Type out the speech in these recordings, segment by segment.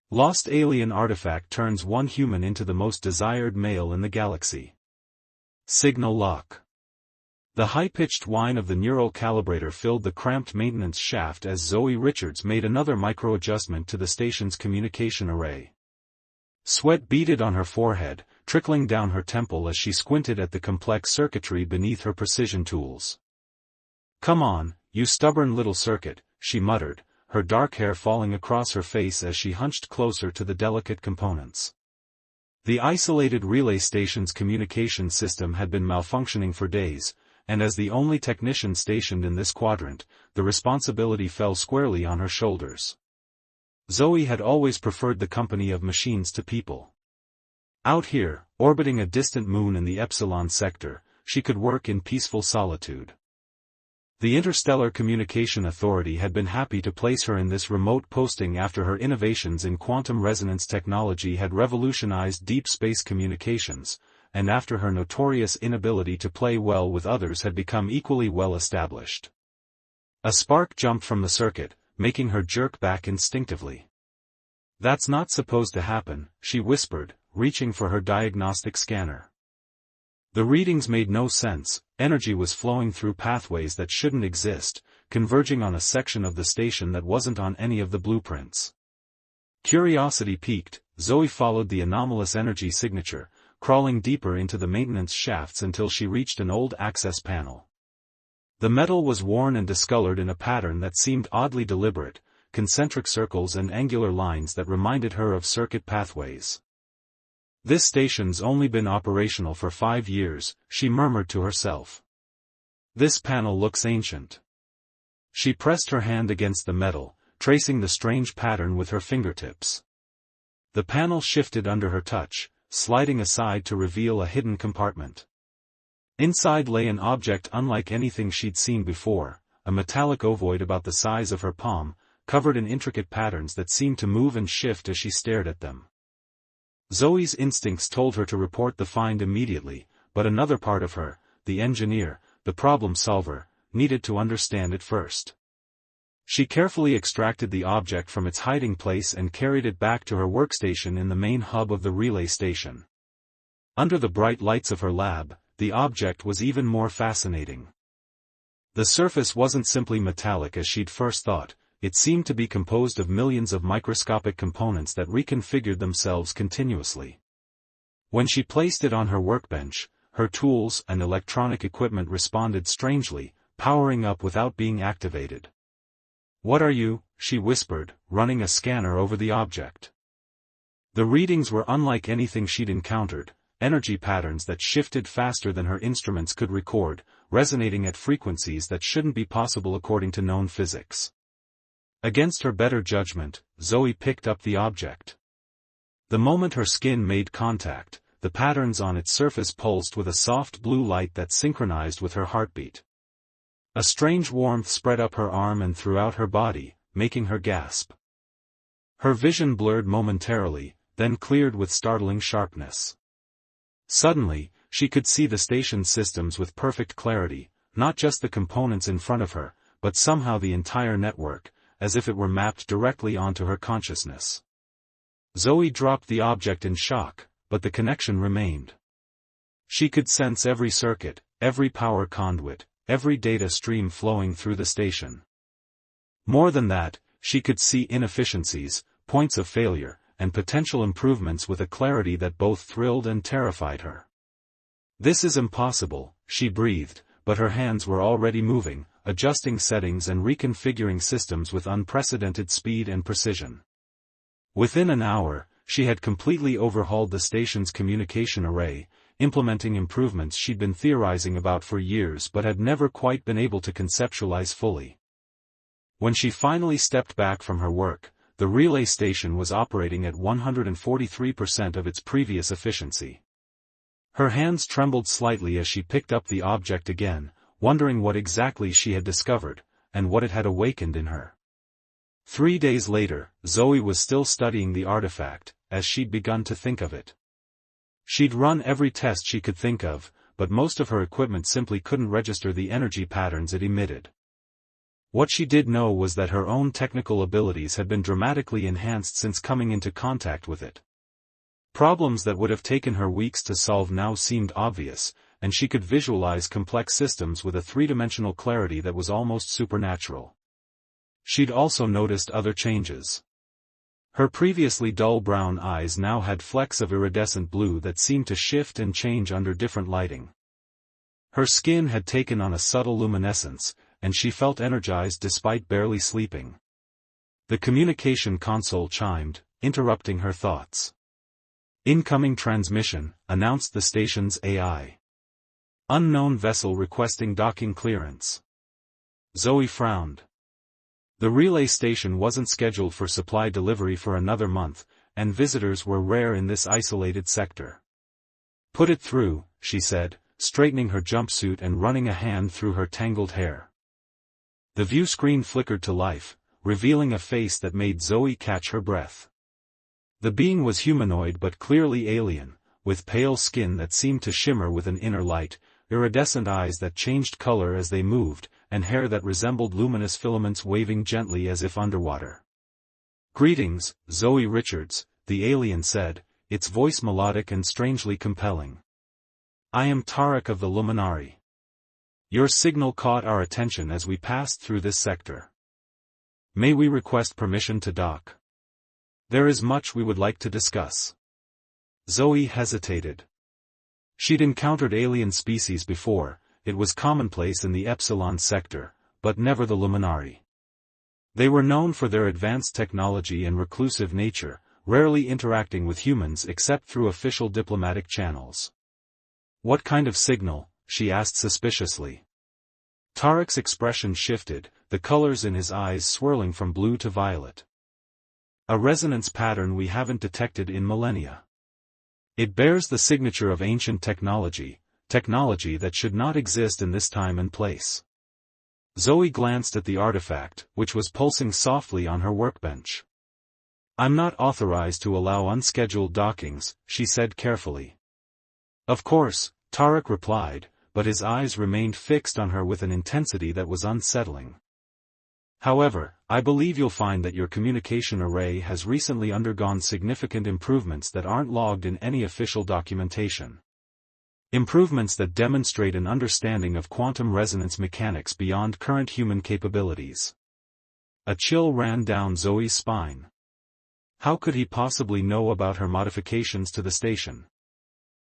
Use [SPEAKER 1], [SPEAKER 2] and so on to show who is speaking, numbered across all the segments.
[SPEAKER 1] Lost alien artifact turns one human into the most desired male in the galaxy. Signal lock. The high-pitched whine of the neural calibrator filled the cramped maintenance shaft as Zoe Richards made another micro-adjustment to the station's communication array. Sweat beaded on her forehead, trickling down her temple as she squinted at the complex circuitry beneath her precision tools. "Come on, you stubborn little circuit," she muttered, her dark hair falling across her face as she hunched closer to the delicate components. The isolated relay station's communication system had been malfunctioning for days, and as the only technician stationed in this quadrant, the responsibility fell squarely on her shoulders. Zoe had always preferred the company of machines to people. Out here, orbiting a distant moon in the Epsilon sector, she could work in peaceful solitude. The Interstellar Communication Authority had been happy to place her in this remote posting after her innovations in quantum resonance technology had revolutionized deep space communications, and after her notorious inability to play well with others had become equally well established. A spark jumped from the circuit, making her jerk back instinctively. "That's not supposed to happen," she whispered, reaching for her diagnostic scanner. The readings made no sense. Energy was flowing through pathways that shouldn't exist, converging on a section of the station that wasn't on any of the blueprints. Curiosity piqued, Zoe followed the anomalous energy signature, crawling deeper into the maintenance shafts until she reached an old access panel. The metal was worn and discolored in a pattern that seemed oddly deliberate, concentric circles and angular lines that reminded her of circuit pathways. "This station's only been operational for 5 years, she murmured to herself. "This panel looks ancient." She pressed her hand against the metal, tracing the strange pattern with her fingertips. The panel shifted under her touch, sliding aside to reveal a hidden compartment. Inside lay an object unlike anything she'd seen before, a metallic ovoid about the size of her palm, covered in intricate patterns that seemed to move and shift as she stared at them. Zoe's instincts told her to report the find immediately, but another part of her, the engineer, the problem solver, needed to understand it first. She carefully extracted the object from its hiding place and carried it back to her workstation in the main hub of the relay station. Under the bright lights of her lab, the object was even more fascinating. The surface wasn't simply metallic as she'd first thought. It seemed to be composed of millions of microscopic components that reconfigured themselves continuously. When she placed it on her workbench, her tools and electronic equipment responded strangely, powering up without being activated. "What are you?" she whispered, running a scanner over the object. The readings were unlike anything she'd encountered, energy patterns that shifted faster than her instruments could record, resonating at frequencies that shouldn't be possible according to known physics. Against her better judgment, Zoe picked up the object. The moment her skin made contact, the patterns on its surface pulsed with a soft blue light that synchronized with her heartbeat. A strange warmth spread up her arm and throughout her body, making her gasp. Her vision blurred momentarily, then cleared with startling sharpness. Suddenly, she could see the station's systems with perfect clarity, not just the components in front of her, but somehow the entire network, as if it were mapped directly onto her consciousness. Zoe dropped the object in shock, but the connection remained. She could sense every circuit, every power conduit, every data stream flowing through the station. More than that, she could see inefficiencies, points of failure, and potential improvements with a clarity that both thrilled and terrified her. "This is impossible," she breathed, but her hands were already moving, adjusting settings and reconfiguring systems with unprecedented speed and precision. Within an hour, she had completely overhauled the station's communication array, implementing improvements she'd been theorizing about for years but had never quite been able to conceptualize fully. When she finally stepped back from her work, the relay station was operating at 143% of its previous efficiency. Her hands trembled slightly as she picked up the object again, wondering what exactly she had discovered, and what it had awakened in her. 3 days later, Zoe was still studying the artifact, as she'd begun to think of it. She'd run every test she could think of, but most of her equipment simply couldn't register the energy patterns it emitted. What she did know was that her own technical abilities had been dramatically enhanced since coming into contact with it. Problems that would have taken her weeks to solve now seemed obvious, and she could visualize complex systems with a three-dimensional clarity that was almost supernatural. She'd also noticed other changes. Her previously dull brown eyes now had flecks of iridescent blue that seemed to shift and change under different lighting. Her skin had taken on a subtle luminescence, and she felt energized despite barely sleeping. The communication console chimed, interrupting her thoughts. "Incoming transmission," announced the station's AI. "Unknown vessel requesting docking clearance." Zoe frowned. The relay station wasn't scheduled for supply delivery for another month, and visitors were rare in this isolated sector. "Put it through," she said, straightening her jumpsuit and running a hand through her tangled hair. The view screen flickered to life, revealing a face that made Zoe catch her breath. The being was humanoid but clearly alien, with pale skin that seemed to shimmer with an inner light, iridescent eyes that changed color as they moved, and hair that resembled luminous filaments waving gently as if underwater. "Greetings, Zoe Richards," the alien said, its voice melodic and strangely compelling. "I am Tarek of the Luminari. Your signal caught our attention as we passed through this sector. May we request permission to dock? There is much we would like to discuss." Zoe hesitated. She'd encountered alien species before, it was commonplace in the Epsilon sector, but never the Luminari. They were known for their advanced technology and reclusive nature, rarely interacting with humans except through official diplomatic channels. "What kind of signal?" she asked suspiciously. Tarek's expression shifted, the colors in his eyes swirling from blue to violet. "A resonance pattern we haven't detected in millennia. It bears the signature of ancient technology that should not exist in this time and place." Zoe glanced at the artifact, which was pulsing softly on her workbench. "I'm not authorized to allow unscheduled dockings," she said carefully. "Of course," Tarek replied, but his eyes remained fixed on her with an intensity that was unsettling. "However, I believe you'll find that your communication array has recently undergone significant improvements that aren't logged in any official documentation. Improvements that demonstrate an understanding of quantum resonance mechanics beyond current human capabilities." A chill ran down Zoe's spine. How could he possibly know about her modifications to the station?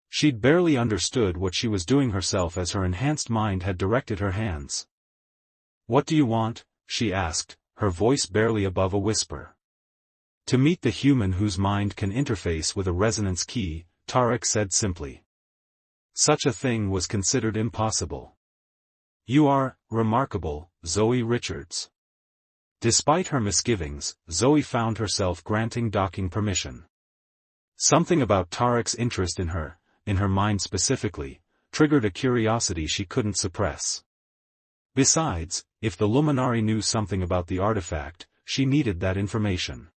[SPEAKER 1] She'd barely understood what she was doing herself as her enhanced mind had directed her hands. "What do you want?" she asked, her voice barely above a whisper. "To meet the human whose mind can interface with a resonance key," Tarek said simply. Such a thing was considered impossible. "You are remarkable, Zoe Richards." Despite her misgivings, Zoe found herself granting docking permission. Something about Tarek's interest in her mind specifically, triggered a curiosity she couldn't suppress. Besides, if the Luminari knew something about the artifact, she needed that information.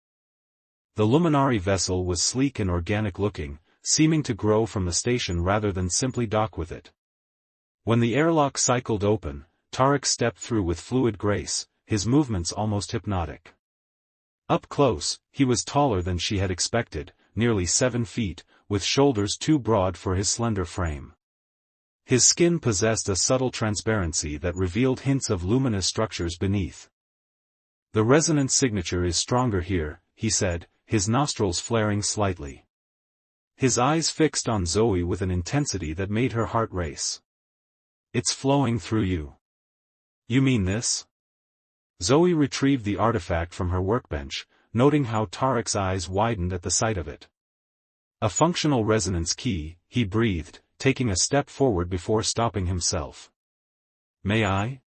[SPEAKER 1] The Luminari vessel was sleek and organic-looking, seeming to grow from the station rather than simply dock with it. When the airlock cycled open, Tarek stepped through with fluid grace, his movements almost hypnotic. Up close, he was taller than she had expected, nearly 7 feet, with shoulders too broad for his slender frame. His skin possessed a subtle transparency that revealed hints of luminous structures beneath. "The resonance signature is stronger here," he said, his nostrils flaring slightly. His eyes fixed on Zoe with an intensity that made her heart race. "It's flowing through you." "You mean this?" Zoe retrieved the artifact from her workbench, noting how Tarek's eyes widened at the sight of it. "A functional resonance key," he breathed, taking a step forward before stopping himself. "May I?"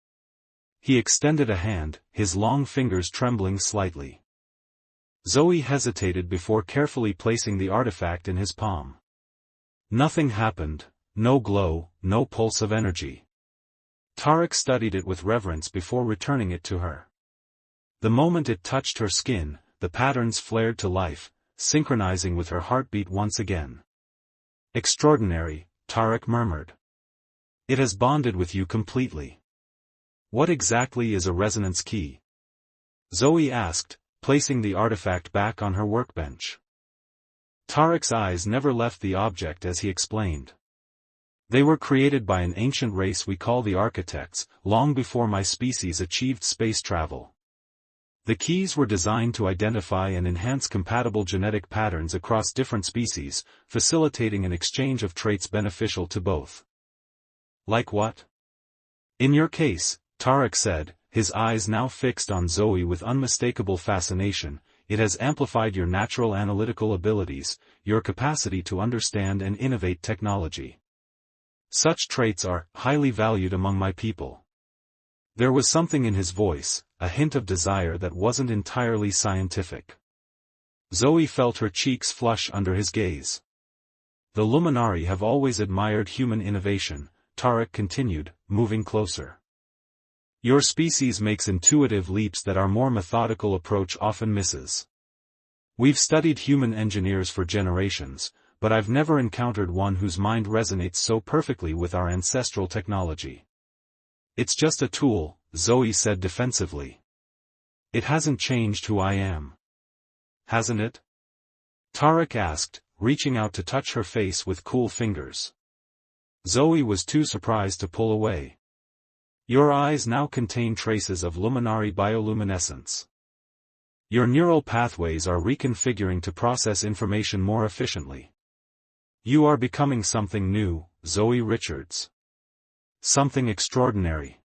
[SPEAKER 1] He extended a hand, his long fingers trembling slightly. Zoe hesitated before carefully placing the artifact in his palm. Nothing happened, no glow, no pulse of energy. Tarek studied it with reverence before returning it to her. The moment it touched her skin, the patterns flared to life, synchronizing with her heartbeat once again. "Extraordinary," Tarek murmured. "It has bonded with you completely." What exactly is a resonance key? Zoe asked, placing the artifact back on her workbench. Tarek's eyes never left the object as he explained. They were created by an ancient race we call the Architects, long before my species achieved space travel. The keys were designed to identify and enhance compatible genetic patterns across different species, facilitating an exchange of traits beneficial to both. Like what? In your case, Tarek said, his eyes now fixed on Zoe with unmistakable fascination, it has amplified your natural analytical abilities, your capacity to understand and innovate technology. Such traits are highly valued among my people. There was something in his voice, a hint of desire that wasn't entirely scientific. Zoe felt her cheeks flush under his gaze. The Luminari have always admired human innovation, Tarek continued, moving closer. Your species makes intuitive leaps that our more methodical approach often misses. We've studied human engineers for generations, but I've never encountered one whose mind resonates so perfectly with our ancestral technology. It's just a tool, Zoe said defensively. It hasn't changed who I am. Hasn't it? Tarek asked, reaching out to touch her face with cool fingers. Zoe was too surprised to pull away. Your eyes now contain traces of Luminari bioluminescence. Your neural pathways are reconfiguring to process information more efficiently. You are becoming something new, Zoe Richards. Something extraordinary.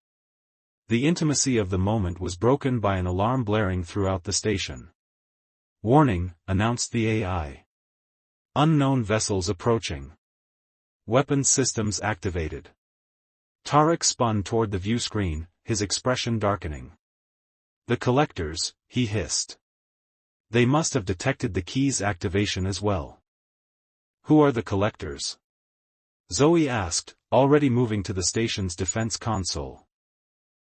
[SPEAKER 1] The intimacy of the moment was broken by an alarm blaring throughout the station. Warning, announced the AI. Unknown vessels approaching. Weapons systems activated. Tarek spun toward the view screen, his expression darkening. The collectors, he hissed. They must have detected the key's activation as well. Who are the collectors? Zoe asked, already moving to the station's defense console.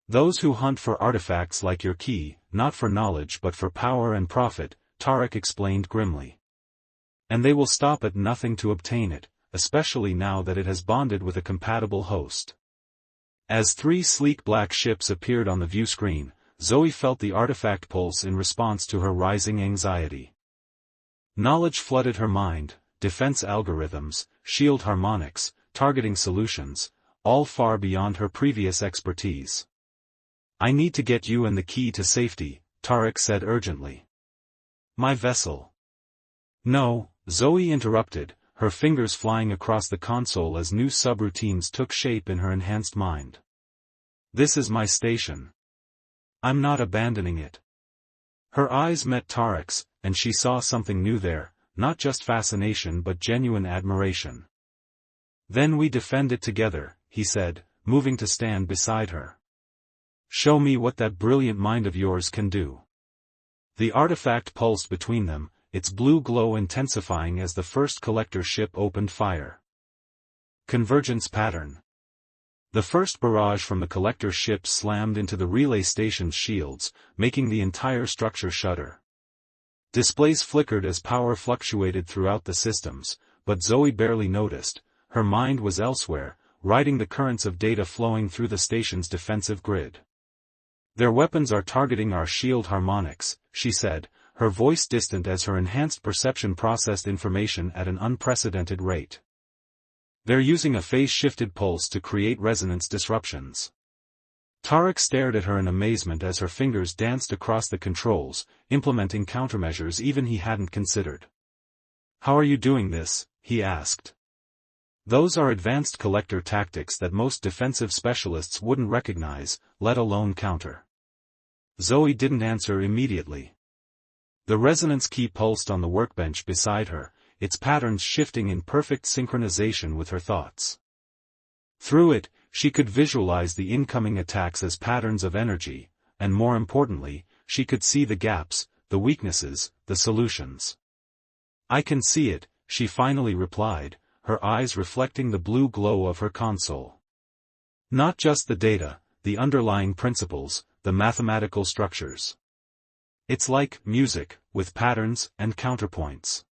[SPEAKER 1] Those who hunt for artifacts like your key, not for knowledge but for power and profit, Tarek explained grimly. And they will stop at nothing to obtain it, especially now that it has bonded with a compatible host. As 3 sleek black ships appeared on the view screen, Zoe felt the artifact pulse in response to her rising anxiety. Knowledge flooded her mind, defense algorithms, shield harmonics, targeting solutions, all far beyond her previous expertise. I need to get you and the key to safety, Tarek said urgently. My vessel. No, Zoe interrupted, her fingers flying across the console as new subroutines took shape in her enhanced mind. This is my station. I'm not abandoning it. Her eyes met Tarek's, and she saw something new there, not just fascination but genuine admiration. Then we defend it together, he said, moving to stand beside her. Show me what that brilliant mind of yours can do. The artifact pulsed between them, its blue glow intensifying as the first collector ship opened fire. Convergence pattern. The first barrage from the collector ship slammed into the relay station's shields, making the entire structure shudder. Displays flickered as power fluctuated throughout the systems, but Zoe barely noticed. Her mind was elsewhere, riding the currents of data flowing through the station's defensive grid. Their weapons are targeting our shield harmonics, she said, her voice distant as her enhanced perception processed information at an unprecedented rate. They're using a phase-shifted pulse to create resonance disruptions. Tarek stared at her in amazement as her fingers danced across the controls, implementing countermeasures even he hadn't considered. How are you doing this? He asked. Those are advanced collector tactics that most defensive specialists wouldn't recognize, let alone counter. Zoe didn't answer immediately. The resonance key pulsed on the workbench beside her, its patterns shifting in perfect synchronization with her thoughts. Through it, she could visualize the incoming attacks as patterns of energy, and more importantly, she could see the gaps, the weaknesses, the solutions. I can see it, she finally replied, her eyes reflecting the blue glow of her console. Not just the data, the underlying principles, the mathematical structures. It's like music, with patterns and counterpoints.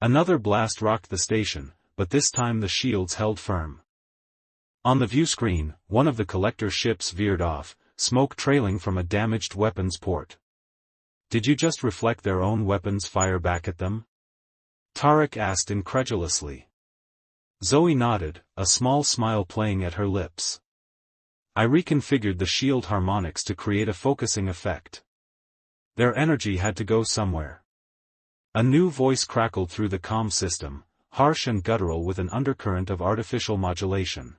[SPEAKER 1] Another blast rocked the station, but this time the shields held firm. On the view screen, one of the collector ships veered off, smoke trailing from a damaged weapons port. Did you just reflect their own weapons fire back at them? Tarek asked incredulously. Zoe nodded, a small smile playing at her lips. I reconfigured the shield harmonics to create a focusing effect. Their energy had to go somewhere. A new voice crackled through the comm system, harsh and guttural with an undercurrent of artificial modulation.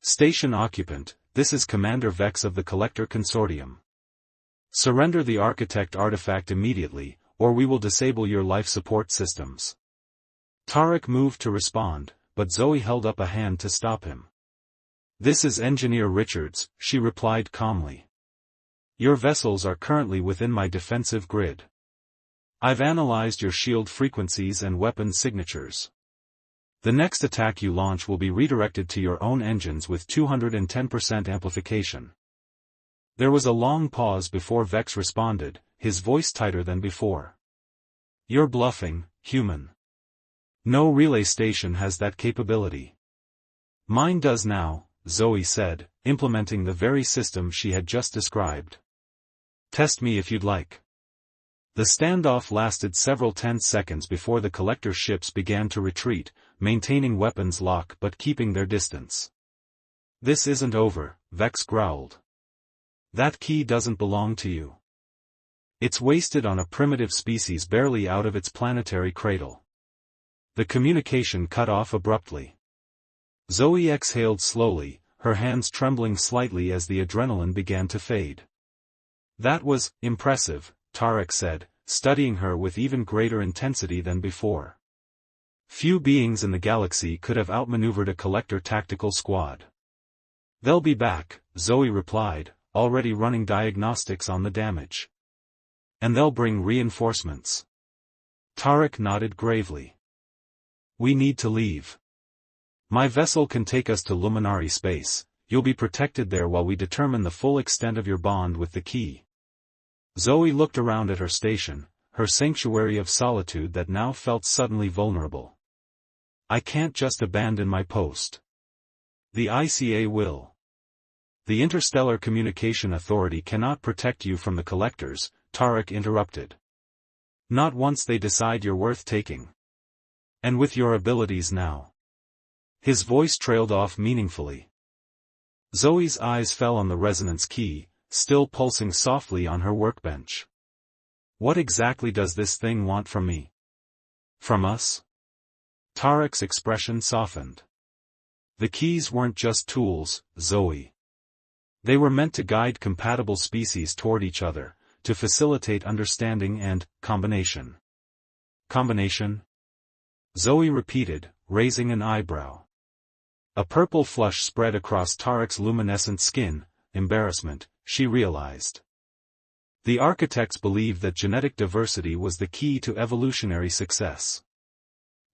[SPEAKER 1] Station occupant, this is Commander Vex of the Collector Consortium. Surrender the Architect artifact immediately, or we will disable your life support systems. Tarek moved to respond, but Zoe held up a hand to stop him. This is Engineer Richards, she replied calmly. Your vessels are currently within my defensive grid. I've analyzed your shield frequencies and weapon signatures. The next attack you launch will be redirected to your own engines with 210% amplification. There was a long pause before Vex responded, his voice tighter than before. You're bluffing, human. No relay station has that capability. Mine does now, Zoe said, implementing the very system she had just described. Test me if you'd like. The standoff lasted several tense seconds before the collector ships began to retreat, maintaining weapons lock but keeping their distance. This isn't over, Vex growled. That key doesn't belong to you. It's wasted on a primitive species barely out of its planetary cradle. The communication cut off abruptly. Zoe exhaled slowly, her hands trembling slightly as the adrenaline began to fade. That was impressive, Tarek said, studying her with even greater intensity than before. Few beings in the galaxy could have outmaneuvered a collector tactical squad. They'll be back, Zoe replied, already running diagnostics on the damage. And they'll bring reinforcements. Tarek nodded gravely. We need to leave. My vessel can take us to Luminary space, you'll be protected there while we determine the full extent of your bond with the key. Zoe looked around at her station, her sanctuary of solitude that now felt suddenly vulnerable. I can't just abandon my post. The ICA will. The Interstellar Communication Authority cannot protect you from the collectors, Tarek interrupted. Not once they decide you're worth taking. And with your abilities now. His voice trailed off meaningfully. Zoe's eyes fell on the resonance key, still pulsing softly on her workbench. What exactly does this thing want from me? From us? Tarek's expression softened. The keys weren't just tools, Zoe. They were meant to guide compatible species toward each other, to facilitate understanding and combination. Combination? Zoe repeated, raising an eyebrow. A purple flush spread across Tarek's luminescent skin, embarrassment, she realized. The architects believed that genetic diversity was the key to evolutionary success.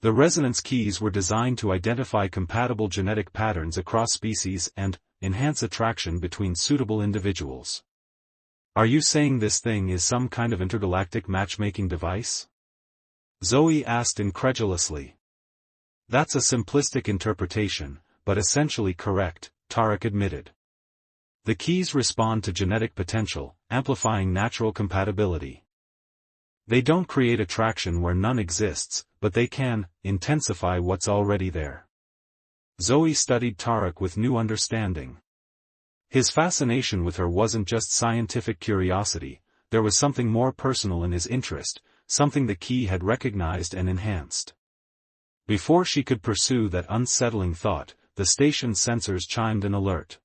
[SPEAKER 1] The resonance keys were designed to identify compatible genetic patterns across species and enhance attraction between suitable individuals. Are you saying this thing is some kind of intergalactic matchmaking device? Zoe asked incredulously. That's a simplistic interpretation, but essentially correct, Tarek admitted. The keys respond to genetic potential, amplifying natural compatibility. They don't create attraction where none exists, but they can intensify what's already there. Zoe studied Tarek with new understanding. His fascination with her wasn't just scientific curiosity, there was something more personal in his interest, something the key had recognized and enhanced. Before she could pursue that unsettling thought, the station's sensors chimed an alert.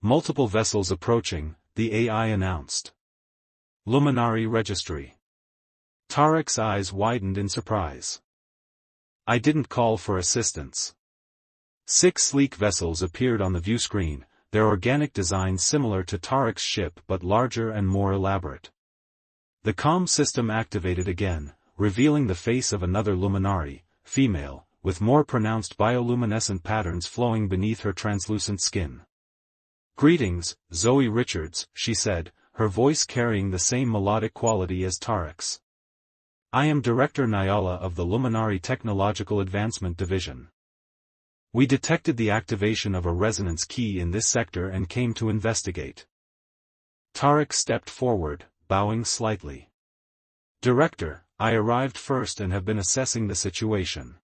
[SPEAKER 1] Multiple vessels approaching, the AI announced. Luminary Registry. Tarek's eyes widened in surprise. I didn't call for assistance. 6 sleek vessels appeared on the view screen, their organic design similar to Tarek's ship but larger and more elaborate. The comm system activated again, revealing the face of another luminary, female, with more pronounced bioluminescent patterns flowing beneath her translucent skin. Greetings, Zoe Richards, she said, her voice carrying the same melodic quality as Tarek's. I am Director Nyala of the Luminary Technological Advancement Division. We detected the activation of a resonance key in this sector and came to investigate. Tarek stepped forward, bowing slightly. Director, I arrived first and have been assessing the situation.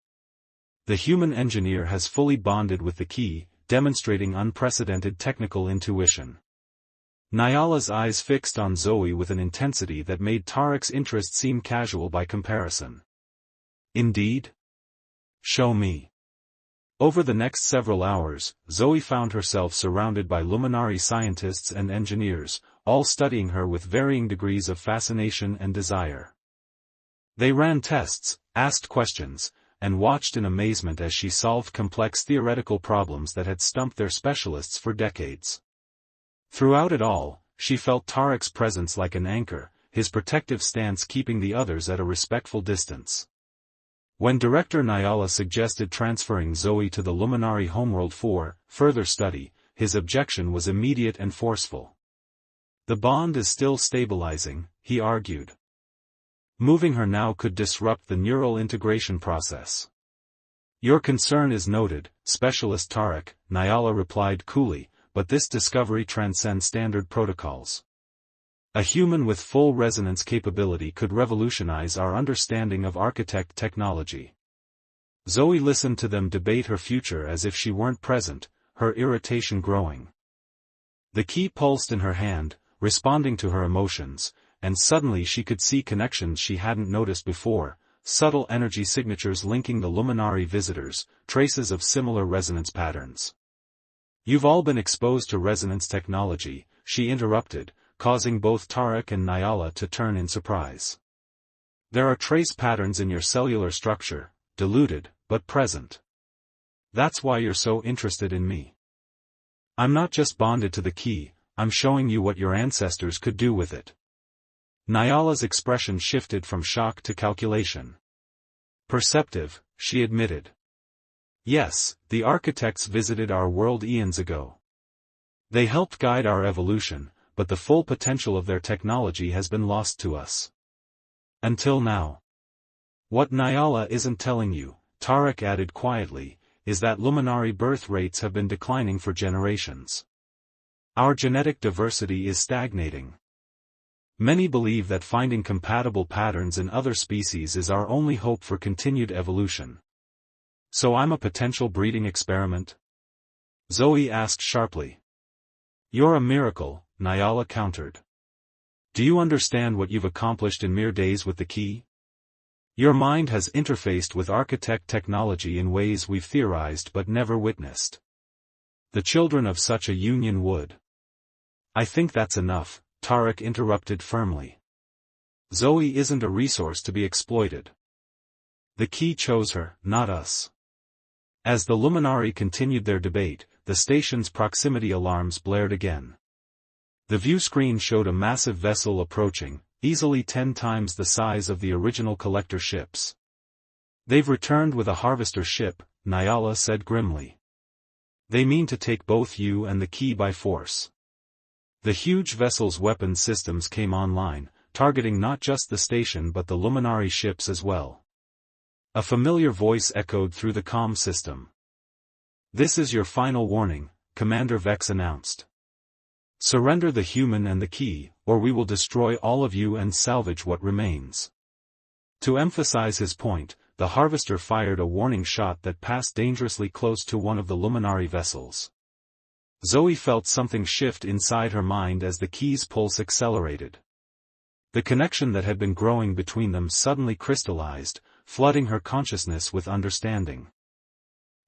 [SPEAKER 1] The human engineer has fully bonded with the key, demonstrating unprecedented technical intuition. Nyala's eyes fixed on Zoe with an intensity that made Tarek's interest seem casual by comparison. Indeed? Show me. Over the next several hours, Zoe found herself surrounded by luminary scientists and engineers, all studying her with varying degrees of fascination and desire. They ran tests, asked questions, and watched in amazement as she solved complex theoretical problems that had stumped their specialists for decades. Throughout it all, she felt Tarek's presence like an anchor, his protective stance keeping the others at a respectful distance. When Director Nyala suggested transferring Zoe to the Luminary homeworld for further study, his objection was immediate and forceful. The bond is still stabilizing, he argued. Moving her now could disrupt the neural integration process. Your concern is noted, Specialist Tarek, Nyala replied coolly, but this discovery transcends standard protocols. A human with full resonance capability could revolutionize our understanding of architect technology. Zoe listened to them debate her future as if she weren't present, her irritation growing. The key pulsed in her hand, responding to her emotions, and suddenly she could see connections she hadn't noticed before, subtle energy signatures linking the luminary visitors, traces of similar resonance patterns. You've all been exposed to resonance technology, she interrupted, causing both Tarek and Nyala to turn in surprise. There are trace patterns in your cellular structure, diluted, but present. That's why you're so interested in me. I'm not just bonded to the key, I'm showing you what your ancestors could do with it. Nyala's expression shifted from shock to calculation. Perceptive, she admitted. Yes, the architects visited our world eons ago. They helped guide our evolution, but the full potential of their technology has been lost to us. Until now. What Nyala isn't telling you, Tarek added quietly, is that luminary birth rates have been declining for generations. Our genetic diversity is stagnating. Many believe that finding compatible patterns in other species is our only hope for continued evolution. So I'm a potential breeding experiment? Zoe asked sharply. You're a miracle, Nyala countered. Do you understand what you've accomplished in mere days with the key? Your mind has interfaced with architect technology in ways we've theorized but never witnessed. The children of such a union would. I think that's enough, Tarek interrupted firmly. Zoe isn't a resource to be exploited. The key chose her, not us. As the Luminari continued their debate, the station's proximity alarms blared again. The view screen showed a massive vessel approaching, easily 10 times the size of the original collector ships. They've returned with a harvester ship, Nyala said grimly. They mean to take both you and the key by force. The huge vessel's weapon systems came online, targeting not just the station but the Luminari ships as well. A familiar voice echoed through the comm system. This is your final warning, Commander Vex announced. Surrender the human and the key, or we will destroy all of you and salvage what remains. To emphasize his point, the harvester fired a warning shot that passed dangerously close to one of the Luminari vessels. Zoe felt something shift inside her mind as the key's pulse accelerated. The connection that had been growing between them suddenly crystallized, flooding her consciousness with understanding.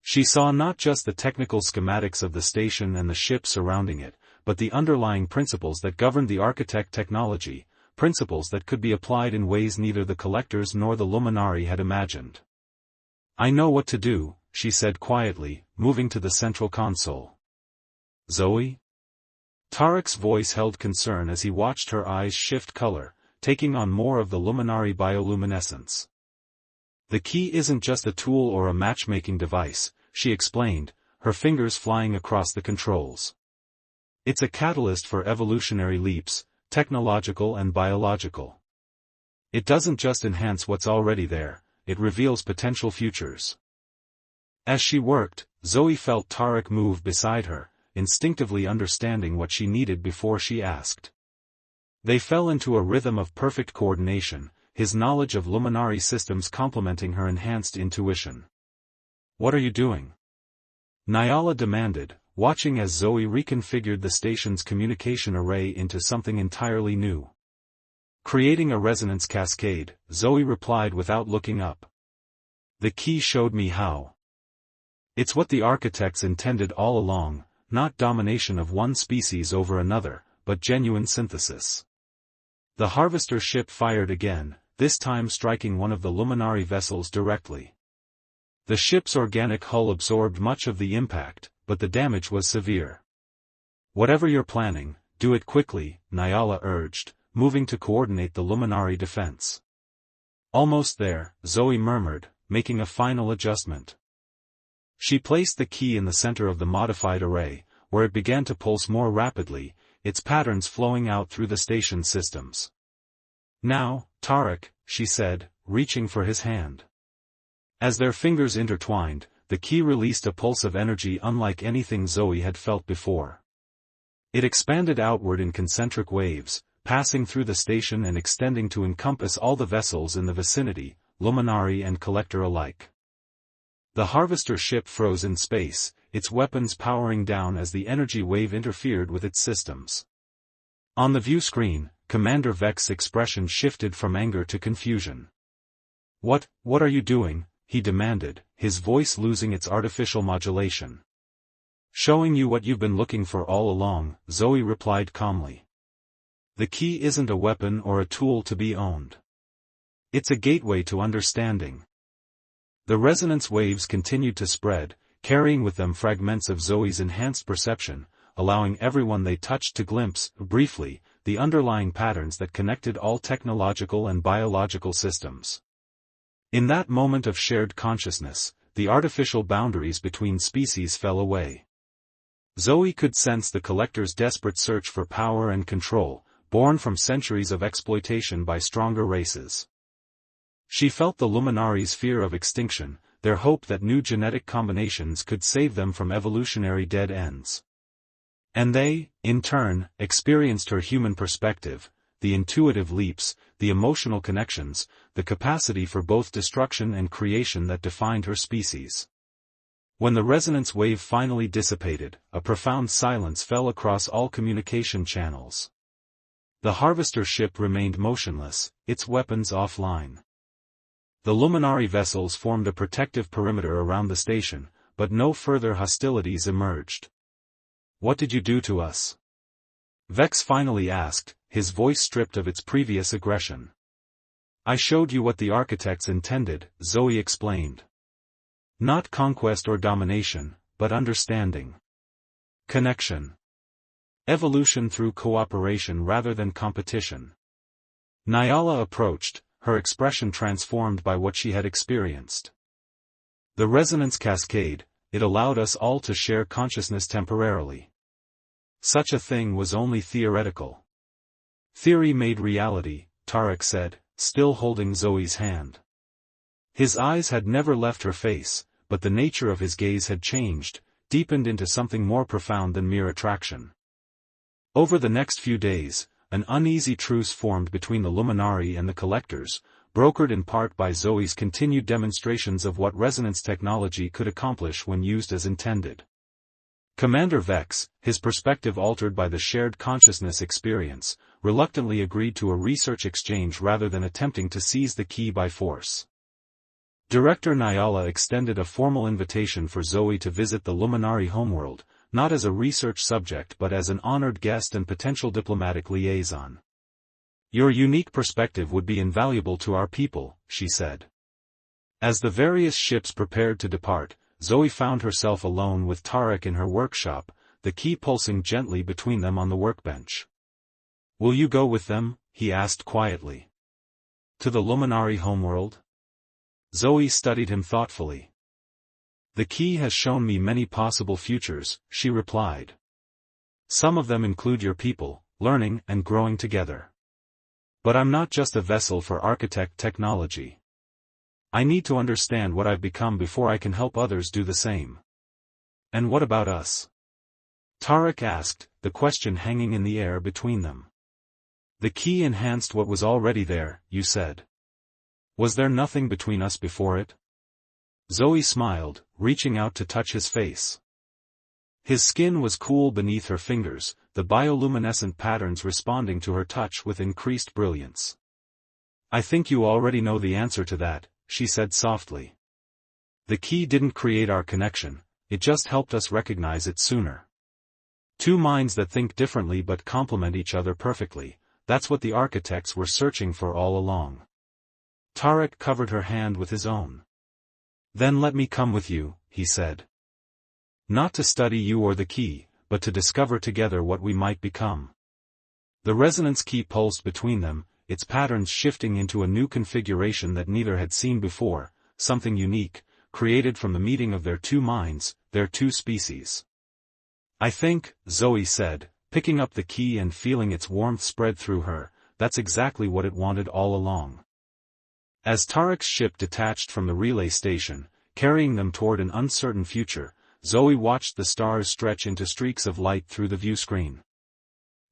[SPEAKER 1] She saw not just the technical schematics of the station and the ship surrounding it, but the underlying principles that governed the architect technology, principles that could be applied in ways neither the collectors nor the Luminari had imagined. I know what to do, she said quietly, moving to the central console. Zoe? Tarek's voice held concern as he watched her eyes shift color, taking on more of the Luminari bioluminescence. The key isn't just a tool or a matchmaking device, she explained, her fingers flying across the controls. It's a catalyst for evolutionary leaps, technological and biological. It doesn't just enhance what's already there, it reveals potential futures. As she worked, Zoe felt Tarek move beside her, instinctively understanding what she needed before she asked. They fell into a rhythm of perfect coordination, his knowledge of luminary systems complementing her enhanced intuition. "What are you doing?" Nyala demanded, watching as Zoe reconfigured the station's communication array into something entirely new. "Creating a resonance cascade," Zoe replied without looking up. "The key showed me how. It's what the architects intended all along, not domination of one species over another, but genuine synthesis." The harvester ship fired again, this time striking one of the luminary vessels directly. The ship's organic hull absorbed much of the impact, but the damage was severe. "Whatever you're planning, do it quickly," Nyala urged, moving to coordinate the luminary defense. "Almost there," Zoe murmured, making a final adjustment. She placed the key in the center of the modified array, where it began to pulse more rapidly, its patterns flowing out through the station systems. "Now, Tarek," she said, reaching for his hand. As their fingers intertwined, the key released a pulse of energy unlike anything Zoe had felt before. It expanded outward in concentric waves, passing through the station and extending to encompass all the vessels in the vicinity, luminary and collector alike. The harvester ship froze in space, its weapons powering down as the energy wave interfered with its systems. On the view screen, Commander Vex's expression shifted from anger to confusion. What are you doing?" he demanded, his voice losing its artificial modulation. "Showing you what you've been looking for all along," Zoe replied calmly. "The key isn't a weapon or a tool to be owned. It's a gateway to understanding." The resonance waves continued to spread, carrying with them fragments of Zoe's enhanced perception, allowing everyone they touched to glimpse, briefly, the underlying patterns that connected all technological and biological systems. In that moment of shared consciousness, the artificial boundaries between species fell away. Zoe could sense the collector's desperate search for power and control, born from centuries of exploitation by stronger races. She felt the luminaries' fear of extinction, their hope that new genetic combinations could save them from evolutionary dead ends. And they, in turn, experienced her human perspective, the intuitive leaps, the emotional connections, the capacity for both destruction and creation that defined her species. When the resonance wave finally dissipated, a profound silence fell across all communication channels. The harvester ship remained motionless, its weapons offline. The luminary vessels formed a protective perimeter around the station, but no further hostilities emerged. "What did you do to us?" Vex finally asked, his voice stripped of its previous aggression. "I showed you what the architects intended," Zoe explained. "Not conquest or domination, but understanding. Connection. Evolution through cooperation rather than competition." Nyala approached, her expression transformed by what she had experienced. "The resonance cascade, it allowed us all to share consciousness temporarily. Such a thing was only theoretical." "Theory made reality," Tarek said, still holding Zoe's hand. His eyes had never left her face, but the nature of his gaze had changed, deepened into something more profound than mere attraction. Over the next few days, an uneasy truce formed between the luminari and the collectors, brokered in part by Zoe's continued demonstrations of what resonance technology could accomplish when used as intended. Commander Vex, his perspective altered by the shared consciousness experience, reluctantly agreed to a research exchange rather than attempting to seize the key by force. Director Nyala extended a formal invitation for Zoe to visit the luminary homeworld, not as a research subject but as an honored guest and potential diplomatic liaison. "Your unique perspective would be invaluable to our people," she said. As the various ships prepared to depart, Zoe found herself alone with Tarek in her workshop, the key pulsing gently between them on the workbench. "Will you go with them?" he asked quietly. "To the luminary homeworld?" Zoe studied him thoughtfully. "The key has shown me many possible futures," she replied. "Some of them include your people, learning and growing together. But I'm not just a vessel for architect technology. I need to understand what I've become before I can help others do the same." And what about us? Tarek asked, the question hanging in the air between them. The key enhanced what was already there, you said. Was there nothing between us before it? Zoe smiled, reaching out to touch his face. His skin was cool beneath her fingers, the bioluminescent patterns responding to her touch with increased brilliance. I think you already know the answer to that, she said softly. The key didn't create our connection, it just helped us recognize it sooner. Two minds that think differently but complement each other perfectly, that's what the architects were searching for all along. Tarek covered her hand with his own. Then let me come with you, he said. Not to study you or the key, but to discover together what we might become. The resonance key pulsed between them, its patterns shifting into a new configuration that neither had seen before, something unique, created from the meeting of their two minds, their two species. I think, Zoe said, picking up the key and feeling its warmth spread through her, that's exactly what it wanted all along. As Tarek's ship detached from the relay station, carrying them toward an uncertain future, Zoe watched the stars stretch into streaks of light through the viewscreen.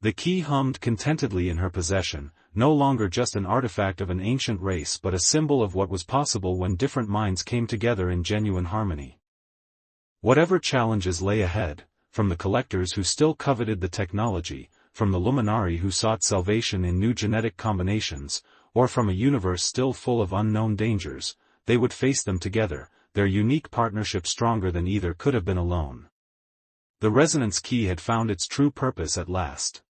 [SPEAKER 1] The key hummed contentedly in her possession, no longer just an artifact of an ancient race but a symbol of what was possible when different minds came together in genuine harmony. Whatever challenges lay ahead, from the collectors who still coveted the technology, from the Luminari who sought salvation in new genetic combinations, or from a universe still full of unknown dangers, they would face them together, their unique partnership stronger than either could have been alone. The resonance key had found its true purpose at last.